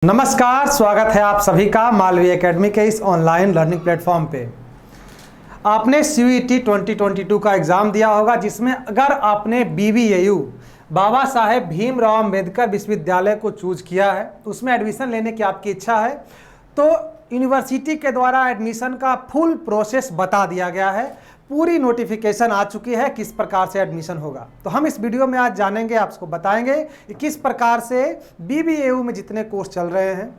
नमस्कार, स्वागत है आप सभी का मालवी एकेडमी के इस ऑनलाइन लर्निंग प्लेटफॉर्म पे। आपने CUET 2022 का एग्ज़ाम दिया होगा, जिसमें अगर आपने BBAU बाबा साहेब भीमराव अंबेडकर विश्वविद्यालय को चूज किया है, तो उसमें एडमिशन लेने की आपकी इच्छा है, तो यूनिवर्सिटी के द्वारा एडमिशन का फुल प्रोसेस बता दिया गया है। पूरी नोटिफिकेशन आ चुकी है किस प्रकार से एडमिशन होगा। तो हम इस वीडियो में आज जानेंगे, आपको बताएंगे कि किस प्रकार से BBAU में जितने कोर्स चल रहे हैं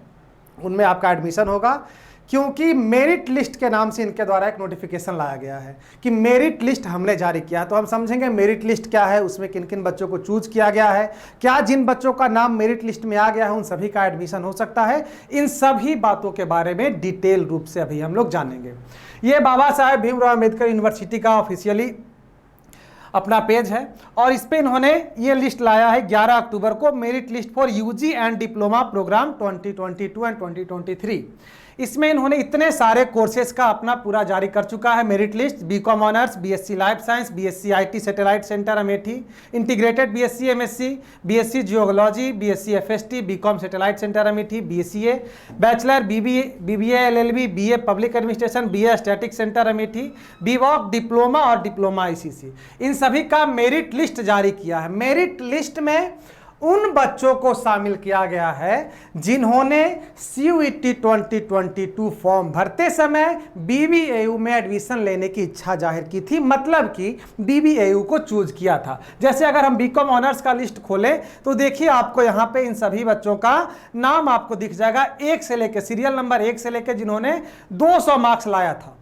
उनमें आपका एडमिशन होगा। क्योंकि मेरिट लिस्ट के नाम से इनके द्वारा एक नोटिफिकेशन लाया गया है कि मेरिट लिस्ट हमने जारी किया। तो हम समझेंगे मेरिट लिस्ट क्या है, उसमें किन किन बच्चों को चूज किया गया है, क्या जिन बच्चों का नाम मेरिट लिस्ट में आ गया है उन सभी का एडमिशन हो सकता है। इन सभी बातों के बारे में डिटेल रूप से अभी हम लोग जानेंगे। ये बाबा साहेब भीमराव अम्बेडकर यूनिवर्सिटी का ऑफिशियली अपना पेज है और इस पे इन्होंने ये लिस्ट लाया है 11 अक्टूबर को, merit list for UG and diploma programme 2022 and 2023। इसमें इन्होंने इतने सारे कोर्सेज का अपना पूरा जारी कर चुका है merit list. BCom honours, BSc life science, BSc IT satellite centre Amethi, integrated BSc MSc, BSc geology, BSc FST, BCom satellite centre Amethi, BCA, bachelor, BBA LLB, BA public administration, BA static centre Amethi, BVOC diploma और diploma ICC। इन सभी का merit list जारी किया है। Merit list में उन बच्चों को शामिल किया गया है जिन्होंने CUET 2022 फॉर्म भरते समय BBAU में एडमिशन लेने की इच्छा जाहिर की थी, मतलब कि BBAU को चूज किया था। जैसे अगर हम BCom ऑनर्स का लिस्ट खोलें तो देखिए आपको यहाँ पे इन सभी बच्चों का नाम आपको दिख जाएगा, एक से लेकर सीरियल नंबर 1 से लेकर जिन्होंने 200 मार्क्स लाया था।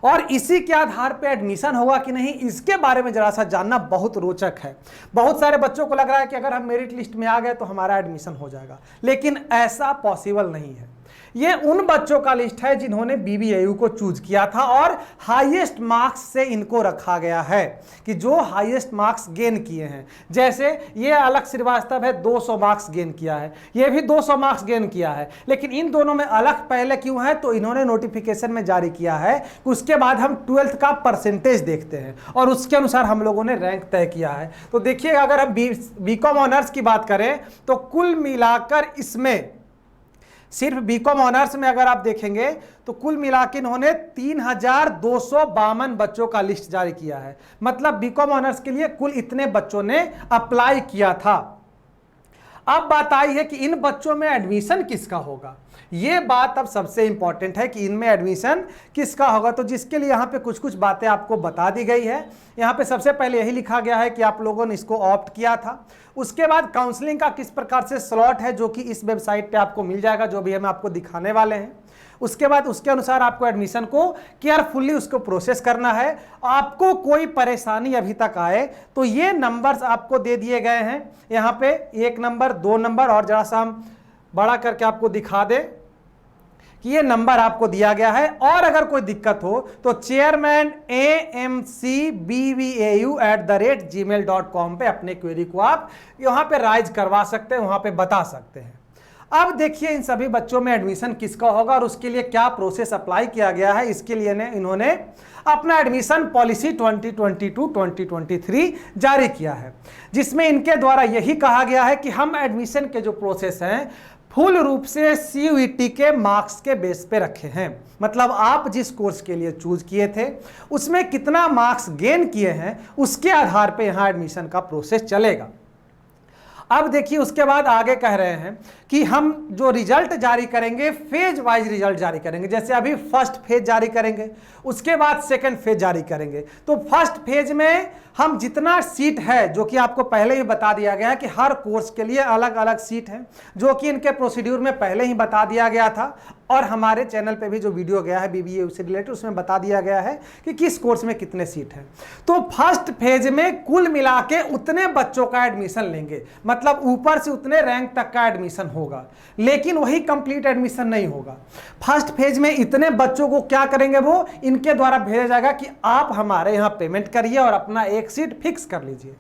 और इसी के आधार पे एडमिशन होगा कि नहीं, इसके बारे में जरा सा जानना बहुत रोचक है। बहुत सारे बच्चों को लग रहा है कि अगर हम मेरिट लिस्ट में आ गए तो हमारा एडमिशन हो जाएगा, लेकिन ऐसा पॉसिबल नहीं है। ये उन बच्चों का लिस्ट है जिन्होंने BBAU को चूज किया था और हाईएस्ट मार्क्स से इनको रखा गया है कि जो हाईएस्ट मार्क्स गेन किए हैं। जैसे ये अलग श्रीवास्तव है, 200 मार्क्स गेन किया है, ये भी 200 मार्क्स गेन किया है, लेकिन इन दोनों में अलग पहले क्यों है, तो इन्होंने नोटिफिकेशन में जारी किया है। उसके बाद हम 12th का परसेंटेज देखते हैं और उसके अनुसार हम लोगों ने रैंक तय किया है। तो देखिए, अगर हम BCom ऑनर्स की बात करें तो कुल मिलाकर इसमें सिर्फ BCom ऑनर्स में अगर आप देखेंगे तो कुल मिलाकर इन्होंने 3252 बच्चों का लिस्ट जारी किया है। मतलब BCom ऑनर्स के लिए कुल इतने बच्चों ने अप्लाई किया था। अब बात आई है कि इन बच्चों में एडमिशन किसका होगा। ये बात अब सबसे इंपॉर्टेंट है कि इनमें एडमिशन किसका होगा। तो जिसके लिए यहाँ पे कुछ कुछ बातें आपको बता दी गई है। यहाँ पे सबसे पहले यही लिखा गया है कि आप लोगों ने इसको ऑप्ट किया था। उसके बाद काउंसलिंग का किस प्रकार से स्लॉट है, जो कि इस वेबसाइट पे आपको मिल जाएगा, जो भी हम आपको दिखाने वाले हैं। उसके बाद उसके अनुसार आपको एडमिशन को केयरफुली उसको प्रोसेस करना है। आपको कोई परेशानी अभी तक आए तो ये नंबर्स आपको दे दिए गए हैं यहाँ पे, 1 नंबर, 2 नंबर, और जरा सा हम बड़ा करके आपको दिखा दे कि ये नंबर आपको दिया गया है। और अगर कोई दिक्कत हो तो chairman amcbvau@gmail.com पे अपने क्वेरी को आप यहाँ पे राइज करवा सकते हैं, वहाँ पे बता सकते हैं। अब देखिए इन सभी बच्चों में एडमिशन किसका होगा और उसके लिए क्या प्रोसेस अप्लाई किया गया है। इसके लिए इन्होंने अपना एडमिशन पॉलिसी 2022-2023 जारी किया है, जिसमें इनके द्वारा यही कहा गया है कि हम एडमिशन के जो प्रोसेस हैं फुल रूप से CUET के मार्क्स के बेस पे रखे हैं। मतलब आप जिस कोर्स के लिए चूज किए थे उसमें कितना मार्क्स गेन किए हैं, उसके आधार पे यहाँ एडमिशन का प्रोसेस चलेगा। अब देखिए उसके बाद आगे कह रहे हैं कि हम जो रिजल्ट जारी करेंगे फेज वाइज रिजल्ट जारी करेंगे। जैसे अभी फर्स्ट फेज जारी करेंगे, उसके बाद सेकंड फेज जारी करेंगे। तो फर्स्ट फेज में हम जितना सीट है, जो कि आपको पहले ही बता दिया गया है कि हर कोर्स के लिए अलग अलग सीट है, जो कि इनके प्रोसीड्यूर में पहले ही बता दिया गया था और हमारे चैनल पे भी जो वीडियो गया है BBAU से रिलेटेड, उसमें बता दिया गया है कि किस कोर्स में कितने सीट हैं। तो फर्स्ट फेज में कुल मिला के उतने बच्चों का एडमिशन लेंगे, मतलब ऊपर से उतने रैंक तक का एडमिशन होगा, लेकिन वही कंप्लीट एडमिशन नहीं होगा। फर्स्ट फेज में इतने बच्चों को क्या करेंगे, वो इनके द्वारा भेजा जाएगा कि आप हमारे यहाँ पेमेंट करिए और अपना एक सीट फिक्स कर लीजिए।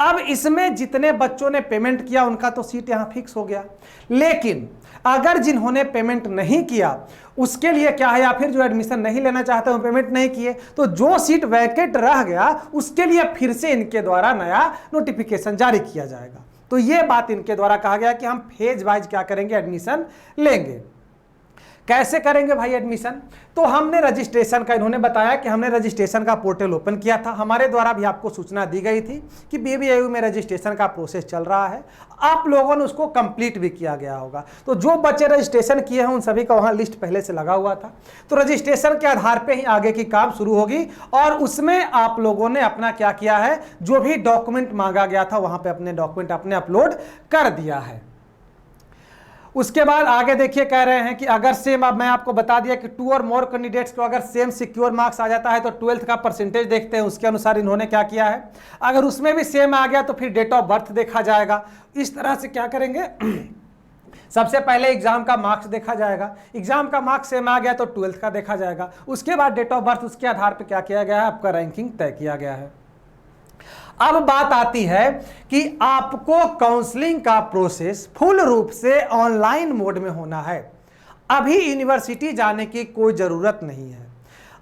अब इसमें जितने बच्चों ने पेमेंट किया उनका तो सीट यहाँ फिक्स हो गया, लेकिन अगर जिन्होंने पेमेंट नहीं किया उसके लिए क्या है, या फिर जो एडमिशन नहीं लेना चाहते वो पेमेंट नहीं किए, तो जो सीट वैकेंट रह गया उसके लिए फिर से इनके द्वारा नया नोटिफिकेशन जारी किया जाएगा। तो ये बात इनके द्वारा कहा गया कि हम फेज वाइज क्या करेंगे, एडमिशन लेंगे। कैसे करेंगे भाई एडमिशन? तो हमने रजिस्ट्रेशन का, इन्होंने बताया कि हमने रजिस्ट्रेशन का पोर्टल ओपन किया था, हमारे द्वारा भी आपको सूचना दी गई थी कि BBAU में रजिस्ट्रेशन का प्रोसेस चल रहा है, आप लोगों ने उसको कंप्लीट भी किया गया होगा। तो जो बच्चे रजिस्ट्रेशन किए हैं उन सभी का वहाँ लिस्ट पहले से लगा हुआ था, तो रजिस्ट्रेशन के आधार पर ही आगे की काम शुरू होगी और उसमें आप लोगों ने अपना क्या किया है, जो भी डॉक्यूमेंट मांगा गया था वहाँ पर अपने डॉक्यूमेंट आपने अपलोड कर दिया है। उसके बाद आगे देखिए कह रहे हैं कि अगर सेम, अब मैं आपको बता दिया कि 2 और मोर कैंडिडेट्स को अगर सेम सिक्योर मार्क्स आ जाता है तो 12th का परसेंटेज देखते हैं, उसके अनुसार इन्होंने क्या किया है। अगर उसमें भी सेम आ गया तो फिर डेट ऑफ बर्थ देखा जाएगा। इस तरह से क्या करेंगे सबसे पहले एग्जाम का मार्क्स देखा जाएगा, एग्जाम का मार्क्स सेम आ गया तो 12th का देखा जाएगा, उसके बाद डेट ऑफ बर्थ, उसके आधार पर क्या किया गया है, आपका रैंकिंग तय किया गया है। अब बात आती है कि आपको काउंसलिंग का प्रोसेस फुल रूप से ऑनलाइन मोड में होना है। अभी यूनिवर्सिटी जाने की कोई जरूरत नहीं है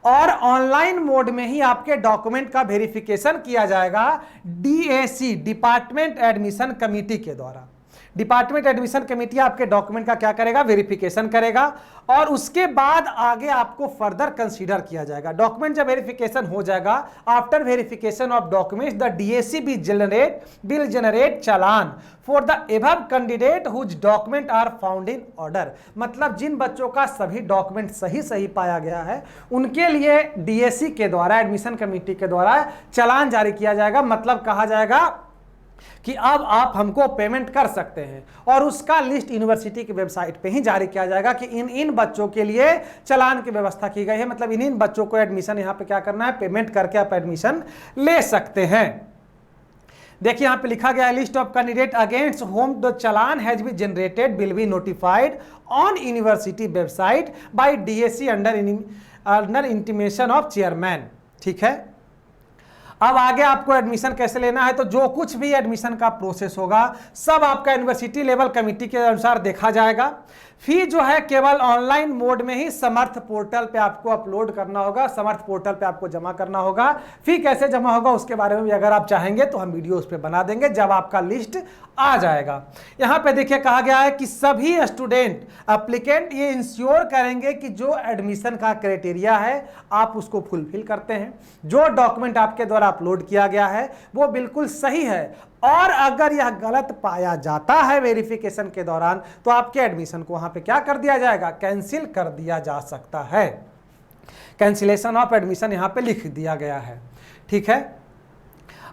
और ऑनलाइन मोड में ही आपके डॉक्यूमेंट का वेरिफिकेशन किया जाएगा DAC, डिपार्टमेंट एडमिशन कमेटी के द्वारा। डिपार्टमेंट एडमिशन कमेटी आपके डॉक्यूमेंट का क्या करेगा, वेरिफिकेशन करेगा और उसके बाद आगे आपको फर्दर कंसीडर किया जाएगा। डॉक्यूमेंट जब वेरिफिकेशन हो जाएगा, after verification of documents the DAC will generate challan for the above candidate whose document are found in order. मतलब जिन बच्चों का सभी डॉक्यूमेंट सही पाया गया है उनके लिए DAC के द्वारा, एडमिशन कमेटी के द्वारा चालान जारी किया जाएगा। मतलब कहा जाएगा कि अब आप हमको पेमेंट कर सकते हैं और उसका लिस्ट यूनिवर्सिटी की वेबसाइट पे ही जारी किया जाएगा कि इन बच्चों के लिए चालान की व्यवस्था की गई है। मतलब इन बच्चों को एडमिशन यहाँ पे क्या करना है, पेमेंट करके आप एडमिशन ले सकते हैं। देखिए यहाँ पे लिखा गया है list of candidate against whom the challan has been generated will be notified on university website by DAC under intimation of chairman. ठीक है, अब आगे आपको एडमिशन कैसे लेना है, तो जो कुछ भी एडमिशन का प्रोसेस होगा सब आपका यूनिवर्सिटी लेवल कमेटी के अनुसार देखा जाएगा। फी जो है केवल ऑनलाइन मोड में ही समर्थ पोर्टल पे आपको अपलोड करना होगा, समर्थ पोर्टल पे आपको जमा करना होगा। फी कैसे जमा होगा उसके बारे में भी अगर आप चाहेंगे तो हम वीडियो उस पर बना देंगे जब आपका लिस्ट आ जाएगा। यहाँ पे देखिए कहा गया है कि सभी स्टूडेंट एप्लीकेंट ये इंश्योर करेंगे कि जो एडमिशन का क्राइटेरिया है आप उसको फुलफिल करते हैं, जो डॉक्यूमेंट आपके द्वारा अपलोड किया गया है वो बिल्कुल सही है और अगर यह गलत पाया जाता है वेरिफिकेशन के दौरान तो आपके एडमिशन को वहां पे क्या कर दिया जाएगा, कैंसिल कर दिया जा सकता है। कैंसिलेशन ऑफ एडमिशन यहां पे लिख दिया गया है। ठीक है,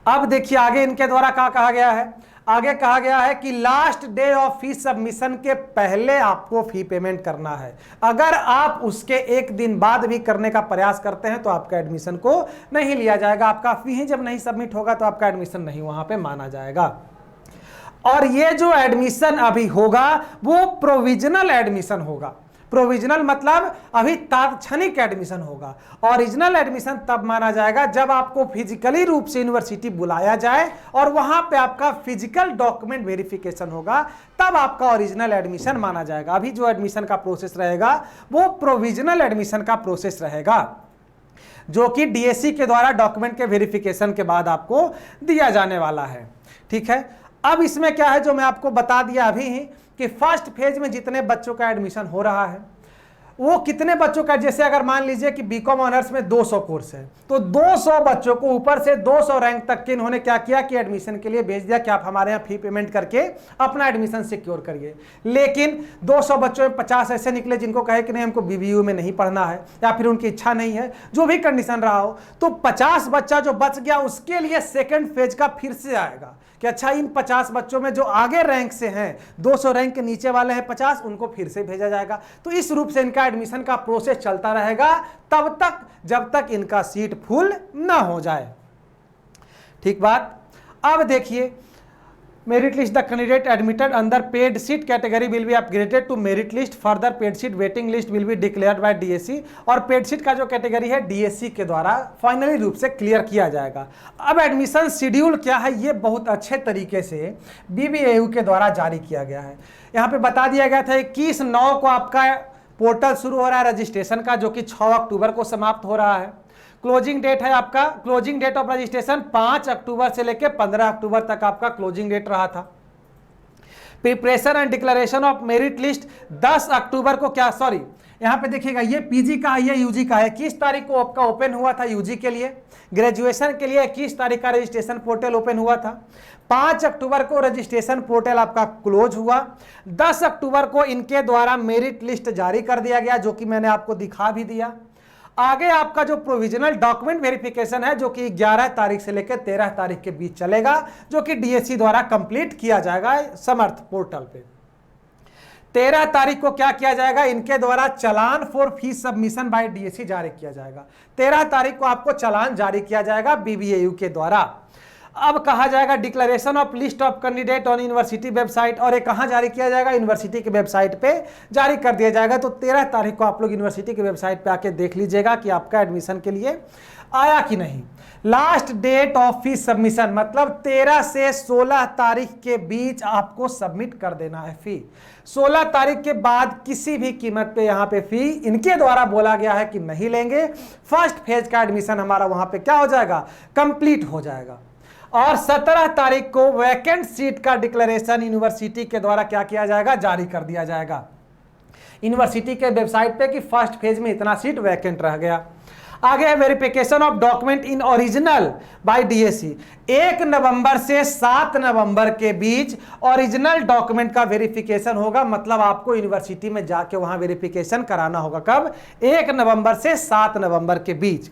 अब देखिए आगे इनके द्वारा क्या कहा गया है। आगे कहा गया है कि last day of fee submission के पहले आपको फी पेमेंट करना है। अगर आप उसके एक दिन बाद भी करने का प्रयास करते हैं तो आपका एडमिशन को नहीं लिया जाएगा। आपका फी ही जब नहीं सबमिट होगा तो आपका एडमिशन नहीं वहां पे माना जाएगा। और ये जो एडमिशन अभी होगा वो प्रोविजनल एडमिशन होगा। प्रोविजनल मतलब अभी तात्क्षणिक एडमिशन होगा। ओरिजिनल एडमिशन तब माना जाएगा जब आपको फिजिकली रूप से यूनिवर्सिटी बुलाया जाए और वहां पे आपका फिजिकल डॉक्यूमेंट वेरिफिकेशन होगा, तब आपका ओरिजिनल एडमिशन माना जाएगा। अभी जो एडमिशन का प्रोसेस रहेगा वो प्रोविजनल एडमिशन का प्रोसेस रहेगा, जो कि DAC के द्वारा डॉक्यूमेंट के वेरिफिकेशन के बाद आपको दिया जाने वाला है। ठीक है, अब इसमें क्या है जो मैं आपको बता दिया अभी ही कि फर्स्ट फेज में जितने बच्चों का एडमिशन हो रहा है वो कितने बच्चों का, जैसे अगर मान लीजिए कि बीकॉम ऑनर्स में 200 कोर्स है तो 200 बच्चों को ऊपर से 200 रैंक तक के इन्होंने क्या किया कि एडमिशन के लिए भेज दिया कि आप हमारे यहाँ फी पेमेंट करके अपना एडमिशन सिक्योर करिए। लेकिन 200 बच्चों में 50 ऐसे निकले जिनको कहे कि नहीं हमको BBU में नहीं पढ़ना है या फिर उनकी इच्छा नहीं है, जो भी कंडीशन रहा हो, तो 50 बच्चा जो बच गया उसके लिए सेकेंड फेज का फिर से आएगा कि अच्छा इन 50 बच्चों में जो आगे रैंक से हैं, 200 रैंक के नीचे वाले हैं 50, उनको फिर से भेजा जाएगा। तो इस रूप से इनका एडमिशन का प्रोसेस चलता रहेगा तब तक जब तक इनका सीट फुल ना हो जाए। ठीक बात। अब देखिए merit list the candidate admitted under paid seat category will be upgraded to merit list, further paid seat waiting list will be declared by DAC। और पेड सीट का जो कैटेगरी है DAC के द्वारा फाइनली रूप से क्लियर किया जाएगा। अब एडमिशन शेड्यूल क्या है ये बहुत अच्छे तरीके से BBAU के द्वारा जारी किया गया है। यहाँ पे बता दिया गया था 21/9 को आपका पोर्टल शुरू हो रहा है रजिस्ट्रेशन का, जो कि 6 अक्टूबर को समाप्त हो रहा है। क्लोजिंग डेट है आपका, क्लोजिंग डेट ऑफ रजिस्ट्रेशन 5 अक्टूबर से लेकर 15 अक्टूबर तक आपका क्लोजिंग डेट रहा था। Preparation and declaration of merit list 10 अक्टूबर को क्या, सॉरी यहाँ पे देखिएगा, ये पीजी का है, ये यूजी का है। 21 तारीख को आपका ओपन हुआ था यूजी के लिए, ग्रेजुएशन के लिए 21 तारीख का रजिस्ट्रेशन पोर्टल ओपन हुआ था। 5 अक्टूबर को रजिस्ट्रेशन पोर्टल आपका क्लोज हुआ। 10 अक्टूबर को इनके द्वारा मेरिट लिस्ट जारी कर दिया गया, जो कि मैंने आपको दिखा भी दिया। आगे आपका जो प्रोविजनल डॉक्यूमेंट वेरिफिकेशन है, जो कि 11 तारीख से लेकर 13 तारीख के बीच चलेगा, जो कि डीएससी द्वारा कंप्लीट किया जाएगा समर्थ पोर्टल पे। 13 तारीख को क्या किया जाएगा, इनके द्वारा चालान for fees submission by DSC जारी किया जाएगा। 13 तारीख को आपको चालान जारी किया जाएगा बीबीएयू के द्वारा। अब कहा जाएगा declaration of list of candidate on university website, और ये कहाँ जारी किया जाएगा, यूनिवर्सिटी के वेबसाइट पे जारी कर दिया जाएगा। तो 13 तारीख को आप लोग यूनिवर्सिटी के वेबसाइट पे आके देख लीजिएगा कि आपका एडमिशन के लिए आया कि नहीं। Last date of fees submission, मतलब 13 से 16 तारीख के बीच आपको सबमिट कर देना है फी। 16 तारीख के बाद किसी भी कीमत पे यहाँ पे फी इनके द्वारा बोला गया है कि नहीं लेंगे। फर्स्ट फेज का एडमिशन हमारा वहाँ पे क्या हो जाएगा, कंप्लीट हो जाएगा। और 17 तारीख को वैकेंट सीट का डिक्लेरेशन यूनिवर्सिटी के द्वारा क्या किया जाएगा, जारी कर दिया जाएगा यूनिवर्सिटी के वेबसाइट पे कि फर्स्ट फेज में इतना सीट वैकेंट रह गया। आगे है verification of document in original by DSC. 1 नवंबर से 7 नवंबर के बीच ओरिजिनल डॉक्यूमेंट का वेरिफिकेशन होगा, मतलब आपको यूनिवर्सिटी में जाके वहां वेरिफिकेशन कराना होगा। कब, 1 नवंबर से 7 नवंबर के बीच।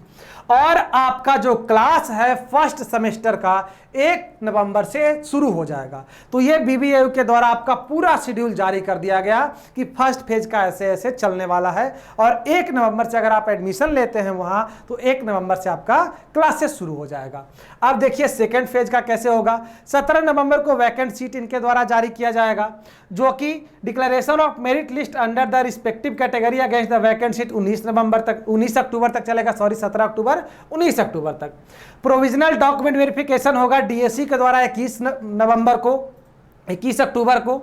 और आपका जो क्लास है फर्स्ट सेमेस्टर का 1 नवंबर से शुरू हो जाएगा। तो ये बीबीएयू के द्वारा आपका पूरा शेड्यूल जारी कर दिया गया कि फर्स्ट फेज का ऐसे ऐसे चलने वाला है। और 1 नवंबर से अगर आप एडमिशन लेते हैं वहां, तो 1 नवंबर से आपका क्लासेस शुरू हो जाएगा। अब देखिए सेकेंड फेज का कैसे होगा। 17 नवंबर को वैकेंट सीट इनके द्वारा जारी किया जाएगा, जो कि declaration of merit list under the respective category against the vacant seat 19 अक्टूबर तक चलेगा, सॉरी 17 अक्टूबर 19 अक्टूबर तक। प्रोविजनल डॉक्यूमेंट वेरिफिकेशन होगा डीएससी के द्वारा 21 अक्टूबर को।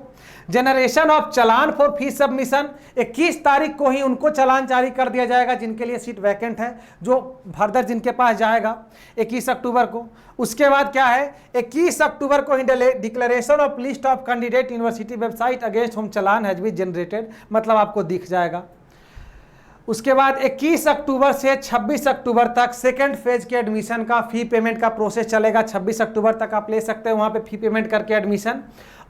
Generation of challan for fees submission 21 तारीख को ही उनको चालान जारी कर दिया जाएगा जिनके लिए सीट वैकेंट है, जो फर्दर जिनके पास जाएगा 21 अक्टूबर को। उसके बाद क्या है, 21 अक्टूबर को ही declaration of list of candidate university website against home चालान हैज बीन जनरेटेड, मतलब आपको दिख जाएगा। उसके बाद 21 अक्टूबर से 26 अक्टूबर तक सेकेंड फेज के एडमिशन का फी पेमेंट का प्रोसेस चलेगा। 26 अक्टूबर तक आप ले सकते हैं वहाँ पे फी पेमेंट करके एडमिशन।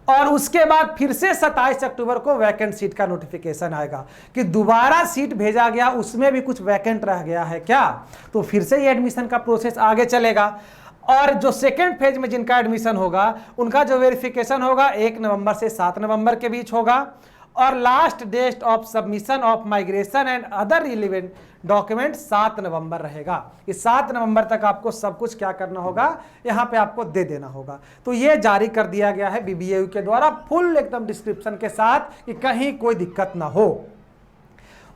और उसके बाद फिर से 27 अक्टूबर को वैकेंट सीट का नोटिफिकेशन आएगा कि दोबारा सीट भेजा गया, उसमें भी कुछ वैकेंट रह गया है क्या, तो फिर से ये एडमिशन का प्रोसेस आगे चलेगा। और जो सेकेंड फेज में जिनका एडमिशन होगा उनका जो वेरिफिकेशन होगा 1 नवंबर से 7 नवंबर के बीच होगा। और last date of submission of migration and other relevant document 7 नवंबर रहेगा। इस 7 नवंबर तक आपको सब कुछ क्या करना होगा, यहाँ पे आपको दे देना होगा। तो ये जारी कर दिया गया है बीबीएयू के द्वारा फुल एकदम डिस्क्रिप्शन के साथ कि कहीं कोई दिक्कत ना हो।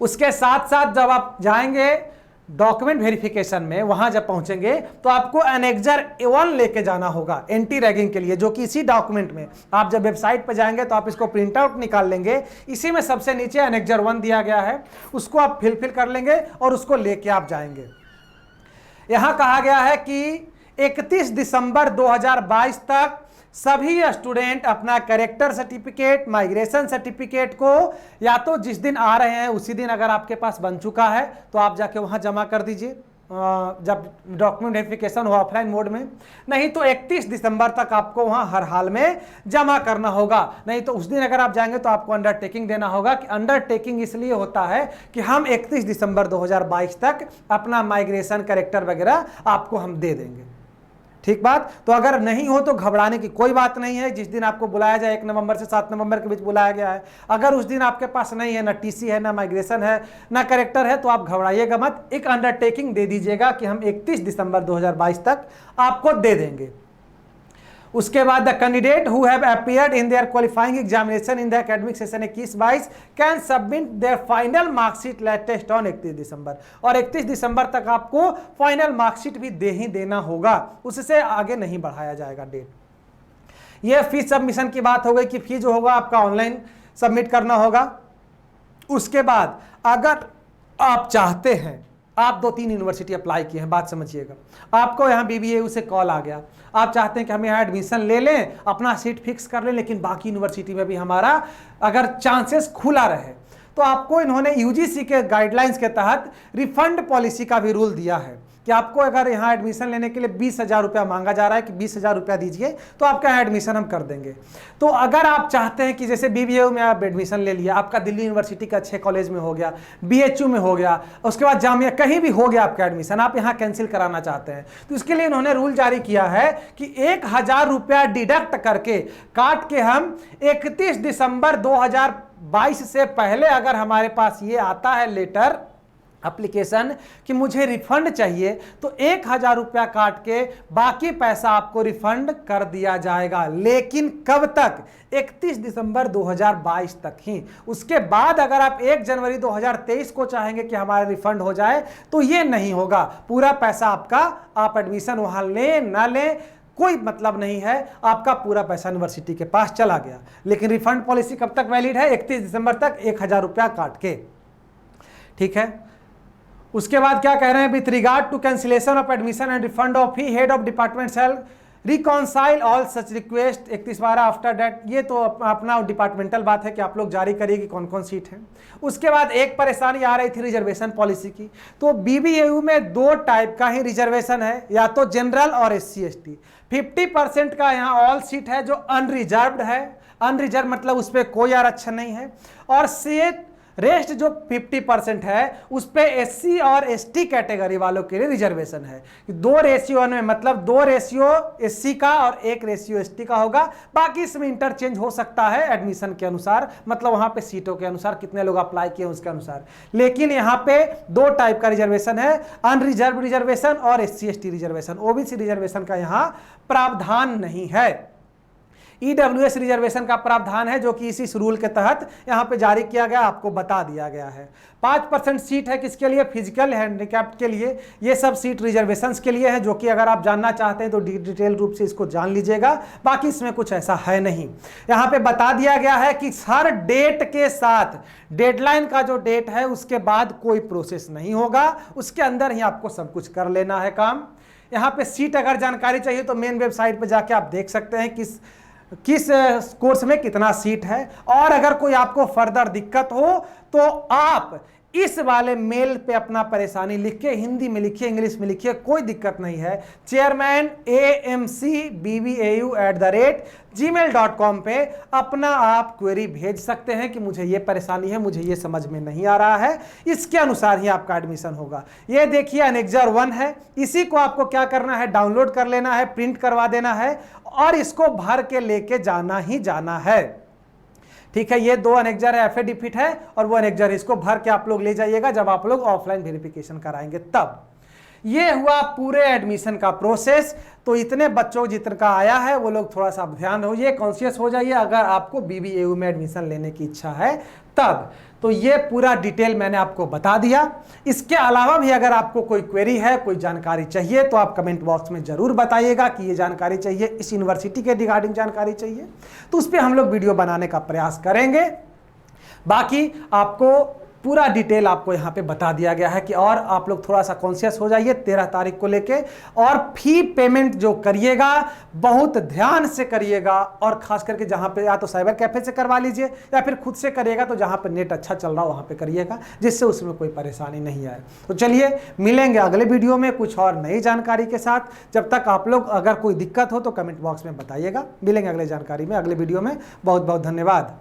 उसके साथ साथ जब आप जाएंगे डॉक्यूमेंट वेरिफिकेशन में, वहां जब पहुंचेंगे तो आपको एनेक्जर 1 लेके जाना होगा एंटी रैगिंग के लिए, जो कि इसी डॉक्यूमेंट में आप जब वेबसाइट पर जाएंगे तो आप इसको प्रिंट आउट निकाल लेंगे। इसी में सबसे नीचे एनेक्जर 1 दिया गया है, उसको आप फिल कर लेंगे और उसको लेके आप जाएंगे। यहां कहा गया है कि 31 दिसंबर 2022 तक सभी स्टूडेंट अपना कैरेक्टर सर्टिफिकेट, माइग्रेशन सर्टिफिकेट को या तो जिस दिन आ रहे हैं उसी दिन अगर आपके पास बन चुका है तो आप जाके वहां जमा कर दीजिए जब डॉक्यूमेंट वेरिफिकेशन हो ऑफलाइन मोड में। नहीं तो 31 दिसंबर तक आपको वहां हर हाल में जमा करना होगा। नहीं तो उस दिन अगर आप जाएंगे तो आपको अंडरटेकिंग देना होगा कि अंडरटेकिंग इसलिए होता है कि हम 31 दिसंबर 2022 तक अपना माइग्रेशन कैरेक्टर वगैरह आपको हम दे देंगे। ठीक बात। तो अगर नहीं हो तो घबराने की कोई बात नहीं है। जिस दिन आपको बुलाया जाए 1 नवंबर से 7 नवंबर के बीच बुलाया गया है, अगर उस दिन आपके पास नहीं है, ना टीसी है, ना माइग्रेशन है, ना कैरेक्टर है, तो आप घबराइएगा मत। एक अंडरटेकिंग दे दीजिएगा कि हम 31 दिसंबर 2022 तक आपको दे देंगे। उसके बाद the candidate who have appeared in their qualifying examination in the academic session 21-22 can submit there final marksheet latest on 31 दिसंबर। और 31 दिसंबर तक आपको फाइनल मार्कशीट भी दे ही देना होगा, उससे आगे नहीं बढ़ाया जाएगा डेट। यह फीस सबमिशन की बात हो गई कि फी जो होगा आपका ऑनलाइन सबमिट करना होगा। उसके बाद अगर आप चाहते हैं आप 2-3 यूनिवर्सिटी अप्लाई किए हैं, बात समझिएगा, आपको यहाँ BBAU से कॉल आ गया, आप चाहते हैं कि हम यहाँ एडमिशन ले लें, अपना सीट फिक्स कर लें, लेकिन बाकी यूनिवर्सिटी में भी हमारा अगर चांसेस खुला रहे, तो आपको इन्होंने UGC के गाइडलाइंस के तहत रिफंड पॉलिसी का भी रूल दिया है कि आपको अगर यहाँ एडमिशन लेने के लिए 20,000 रुपया मांगा जा रहा है कि 20,000 रुपया दीजिए तो आपका यहाँ एडमिशन हम कर देंगे। तो अगर आप चाहते हैं कि जैसे BBAU में आप एडमिशन ले लिया, आपका दिल्ली यूनिवर्सिटी का अच्छे कॉलेज में हो गया, BHU में हो गया, उसके बाद जामिया कहीं भी हो गया आपका एडमिशन, आप यहाँ कैंसिल कराना चाहते हैं, तो इसके लिए इन्होंने रूल जारी किया है कि 1,000 रुपया डिडक्ट करके काट के हम 31 दिसंबर 2022 से पहले अगर हमारे पास ये आता है लेटर एप्लीकेशन कि मुझे रिफंड चाहिए, तो 1,000 रुपया काट के बाकी पैसा आपको रिफंड कर दिया जाएगा। लेकिन कब तक? 31 दिसंबर 2022 तक ही। उसके बाद अगर आप 1 जनवरी 2023 को चाहेंगे कि हमारा रिफंड हो जाए तो ये नहीं होगा। पूरा पैसा आपका, आप एडमिशन वहां लें ना लें कोई मतलब नहीं है, आपका पूरा पैसा यूनिवर्सिटी के पास चला गया। लेकिन रिफंड पॉलिसी कब तक वैलिड है? 31 दिसंबर तक 1,000 रुपया काट के। ठीक है, उसके बाद क्या कह रहे हैं? With regard to cancellation of admission and refund of fee, head of department shall reconcile all such request 31/12 after date. ये तो अपना डिपार्टमेंटल बात है कि आप लोग जारी करिए कि कौन कौन सीट है। उसके बाद एक परेशानी आ रही थी रिजर्वेशन पॉलिसी की, तो BBAU में 2 टाइप का ही रिजर्वेशन है, या तो जनरल और SC ST। 50% का यहाँ ऑल सीट है जो अनरिजर्व्ड है, अनरिजर्व मतलब उस पर कोई आरक्षण नहीं है, और सीट रेस्ट जो 50% है उस पे SC और ST कैटेगरी वालों के लिए रिजर्वेशन है। 2 रेशियो में, मतलब 2 रेशियो SC का और 1 रेशियो ST का होगा। बाकी इसमें इंटरचेंज हो सकता है एडमिशन के अनुसार, मतलब वहां पे सीटों के अनुसार, कितने लोग अप्लाई किए उसके अनुसार। लेकिन यहाँ पे 2 टाइप का रिजर्वेशन है, अनरिजर्व रिजर्वेशन और SC ST reservation. OBC reservation का यहाँ प्रावधान नहीं है। EWS रिजर्वेशन का प्रावधान है जो कि इसी रूल के तहत यहाँ पे जारी किया गया, आपको बता दिया गया है। 5% सीट है किसके लिए? फिजिकल हैंडीकैप्ड के लिए। ये सब सीट रिजर्वेशंस के लिए है, जो कि अगर आप जानना चाहते हैं तो डिटेल रूप से इसको जान लीजिएगा। बाकी इसमें कुछ ऐसा है नहीं। यहाँ पे बता दिया गया है कि हर डेट के साथ, डेडलाइन का जो डेट है उसके बाद कोई प्रोसेस नहीं होगा, उसके अंदर ही आपको सब कुछ कर लेना है काम। यहाँ पे सीट अगर जानकारी चाहिए तो मेन वेबसाइट पर जाके आप देख सकते हैं किस कोर्स में कितना सीट है। और अगर कोई आपको फर्दर दिक्कत हो तो आप इस वाले मेल पे अपना परेशानी लिख के, हिंदी में लिखिए, इंग्लिश में लिखिए, कोई दिक्कत नहीं है। chairman amcbau@gmail.com पे अपना आप क्वेरी भेज सकते हैं कि मुझे ये परेशानी है, मुझे ये समझ में नहीं आ रहा है, इसके अनुसार ही आपका एडमिशन होगा। ये देखिए अनेक्जर 1 है, इसी को आपको क्या करना है? डाउनलोड कर लेना है, प्रिंट करवा देना है और इसको भर के लेके जाना ही जाना है। ठीक है, ये 2 अनेक्जर है, एफिडेविट है और वो अनेक्जर, इसको भर के आप लोग ले जाइएगा जब आप लोग ऑफलाइन वेरिफिकेशन कराएंगे तब। ये हुआ पूरे एडमिशन का प्रोसेस। तो इतने बच्चों जितने का आया है वो लोग थोड़ा सा ध्यान होइए, कॉन्शियस हो जाइए अगर आपको BBAU में एडमिशन लेने की इच्छा है तब। तो ये पूरा डिटेल मैंने आपको बता दिया। इसके अलावा भी अगर आपको कोई क्वेरी है, कोई जानकारी चाहिए तो आप कमेंट बॉक्स में जरूर बताइएगा कि ये जानकारी चाहिए, इस यूनिवर्सिटी के रिगार्डिंग जानकारी चाहिए, तो उस पर हम लोग वीडियो बनाने का प्रयास करेंगे। बाकी आपको पूरा डिटेल आपको यहाँ पे बता दिया गया है कि और आप लोग थोड़ा सा कॉन्शियस हो जाइए 13 तारीख को लेके। और फी पेमेंट जो करिएगा बहुत ध्यान से करिएगा, और खास करके जहाँ पे या तो साइबर कैफे से करवा लीजिए या फिर खुद से करिएगा, तो जहाँ पे नेट अच्छा चल रहा हो वहाँ पे करिएगा, जिससे उसमें कोई परेशानी नहीं आए। तो चलिए मिलेंगे अगले वीडियो में कुछ और नई जानकारी के साथ। जब तक आप लोग अगर कोई दिक्कत हो तो कमेंट बॉक्स में बताइएगा। मिलेंगे अगले जानकारी में, अगले वीडियो में। बहुत बहुत धन्यवाद।